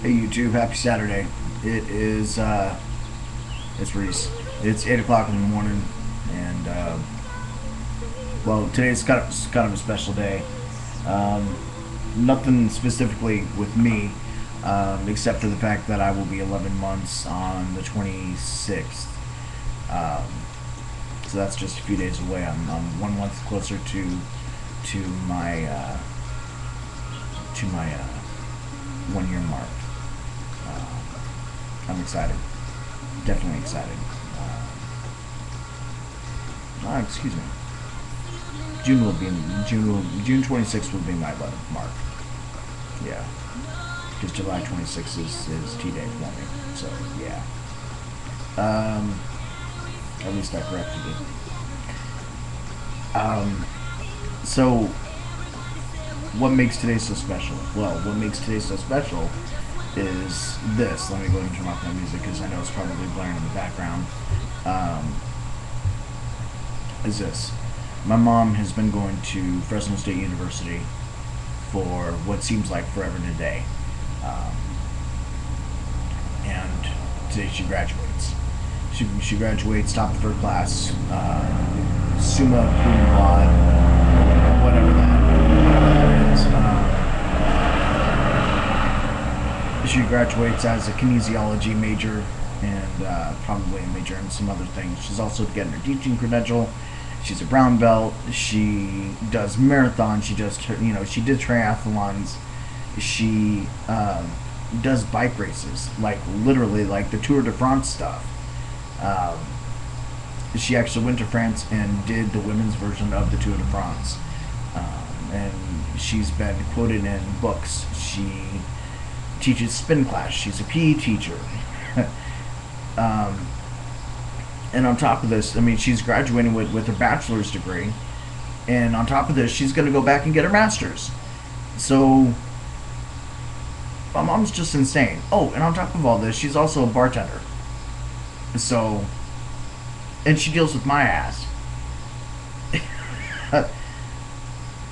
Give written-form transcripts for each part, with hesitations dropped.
Hey YouTube, happy Saturday. It is, it's Reese. It's 8 o'clock in the morning, and, well, today's kind of a special day. Nothing specifically with me, except for the fact that I will be 11 months on the 26th. Um, so that's just a few days away. I'm 1 month closer to my, 1 year mark. I'm excited. Definitely excited. Excuse me. June 26th will be my 11th mark. Yeah, because July 26th is T-Day for me. So yeah. At least I corrected it. So what makes today so special? Well, what makes today so special is this. Let me go ahead and turn off my music because I know it's probably blaring in the background. Is this. My mom has been going to Fresno State University for what seems like forever today. And today she graduates. She graduates top of her class, summa cum laude, whatever that is. She graduates as a kinesiology major and probably a major in some other things. She's also getting her teaching credential. She's a brown belt. She does marathons. She does, she did triathlons. She does bike races, like literally like the Tour de France stuff. She actually went to France and did the women's version of the Tour de France. And she's been quoted in books. She teaches spin class. She's a PE teacher. And on top of this, I mean, she's graduating with her bachelor's degree. And on top of this, she's going to go back and get her master's. So, my mom's just insane. Oh, and on top of all this, she's also a bartender. So, and she deals with my ass.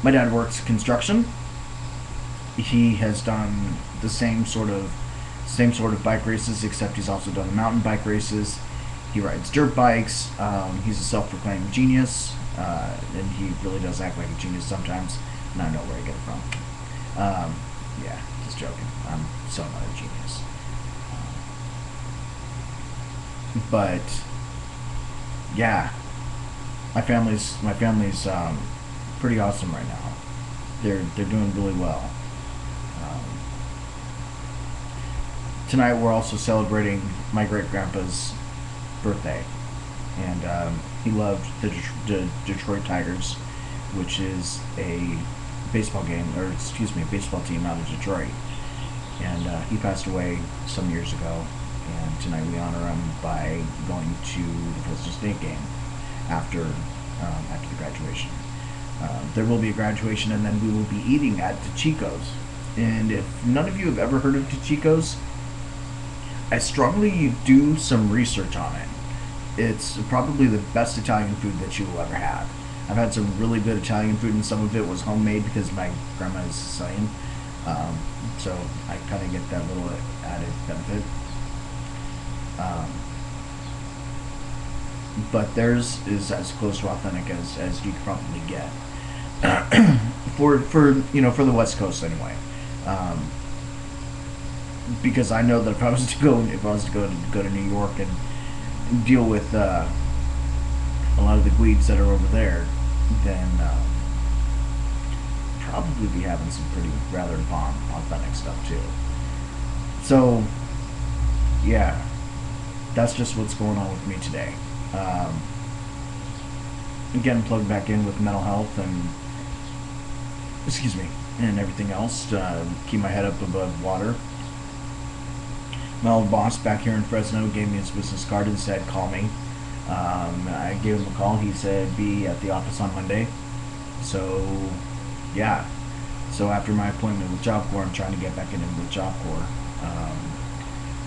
My dad works construction. He has done the same sort of bike races, except he's also done the mountain bike races. He rides dirt bikes. He's a self-proclaimed genius, and he really does act like a genius sometimes. And I know where I get it from. Yeah, just joking. I'm so not a genius. But yeah, my family's pretty awesome right now. They're doing really well. Tonight we're also celebrating my great-grandpa's birthday, and he loved the Detroit Tigers, which is a baseball team out of Detroit. And he passed away some years ago, and tonight we honor him by going to the Fresno State game after the graduation. There will be a graduation, and then we will be eating at Chico's. And if none of you have ever heard of Chico's, I strongly do some research on it. It's probably the best Italian food that you will ever have. I've had some really good Italian food, and some of it was homemade because my grandma is Sicilian. So I kind of get that little added benefit. But theirs is as close to authentic as you could probably get. for the West Coast anyway. Because I know that if I was to go to New York and deal with a lot of the dweebs that are over there, then probably be having some pretty rather bomb authentic stuff too. So yeah, that's just what's going on with me today. Again, plugged back in with mental health and everything else to keep my head up above water. My old boss back here in Fresno gave me his business card and said, call me. I gave him a call. He said, be at the office on Monday. So, yeah. So after my appointment with Job Corps, I'm trying to get back in with Job Corps.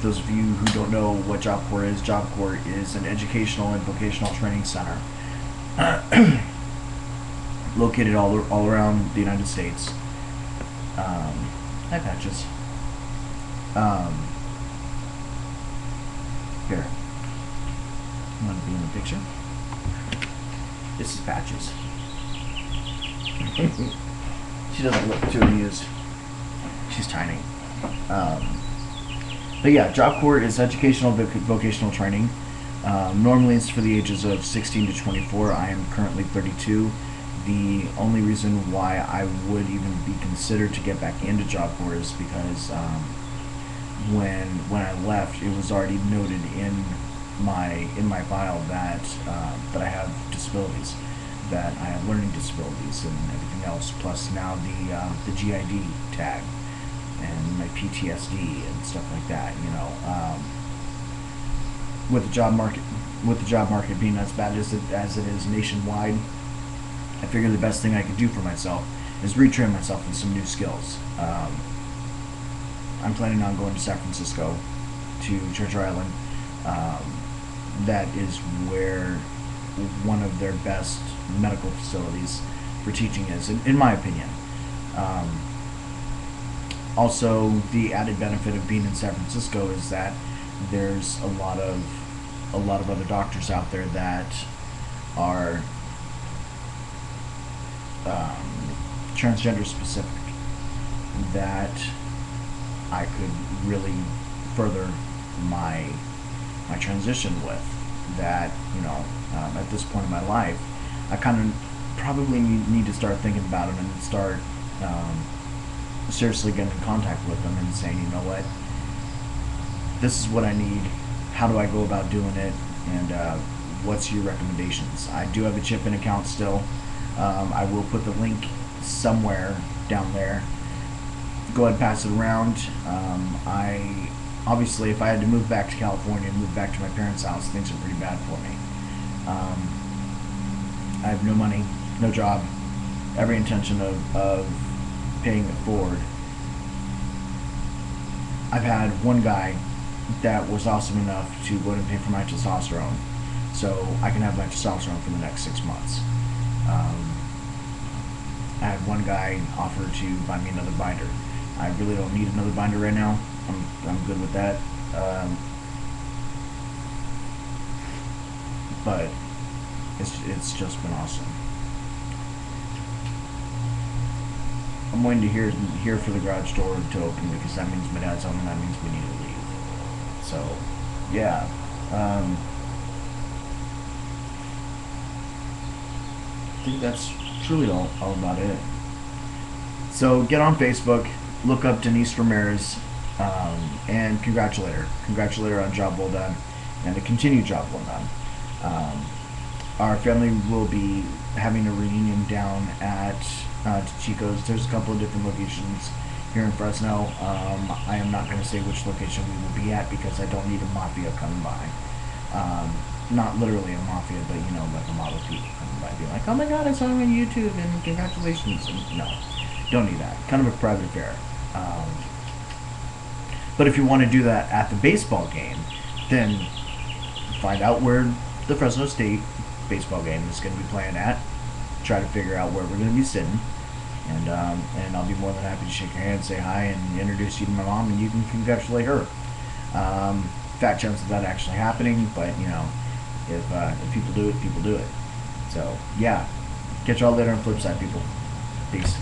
Those of you who don't know what Job Corps is an educational and vocational training center located all around the United States. Hi, Patches. Here, you want to be in the picture? This is Patches. She doesn't look too amused. She's tiny. But yeah, Job Corps is educational vocational training. Normally it's for the ages of 16 to 24. I am currently 32. The only reason why I would even be considered to get back into Job Corps is because when I left, it was already noted in my file that that I have disabilities, that I have learning disabilities and everything else. Plus now the GID tag and my PTSD and stuff like that. You know, with the job market being as bad as it is nationwide, I figured the best thing I could do for myself is retrain myself in some new skills. I'm planning on going to San Francisco, to Treasure Island. That is where one of their best medical facilities for teaching is, in my opinion. Also, the added benefit of being in San Francisco is that there's a lot of other doctors out there that are transgender specific, that I could really further my transition with. That, you know, at this point in my life, I kind of probably need to start thinking about them and start seriously getting in contact with them and saying, you know what, this is what I need. How do I go about doing it? And what's your recommendations? I do have a chip-in account still. I will put the link somewhere down there. Go ahead and pass it around. I obviously, if I had to move back to California and move back to my parents' house, things are pretty bad for me. I have no money, no job, every intention of paying it forward. I've had one guy that was awesome enough to go ahead and pay for my testosterone, so I can have my testosterone for the next 6 months. I had one guy offer to buy me another binder. I really don't need another binder right now. I'm good with that. But it's just been awesome. I'm waiting to hear for the garage door to open, because that means my dad's home and that means we need to leave. So, yeah. I think that's truly all about it. So get on Facebook, look up Denise Ramirez, and congratulate her. Congratulate her on a job well done, and a continued job well done. Our family will be having a reunion down at Chico's. There's a couple of different locations here in Fresno. I am not going to say which location we will be at, because I don't need a mafia coming by. Not literally a mafia, but, you know, like a mob of people coming by being like, oh my god, I saw him on YouTube and congratulations. And no, don't need that. Kind of a private affair. But if you want to do that at the baseball game, then find out where the Fresno State baseball game is going to be playing at. Try to figure out where we're going to be sitting. And I'll be more than happy to shake your hand, say hi, and introduce you to my mom, and you can congratulate her. Fat chance of that actually happening, but, you know, if people do it, people do it. So, yeah. Catch y'all later on the flip side, people. Peace.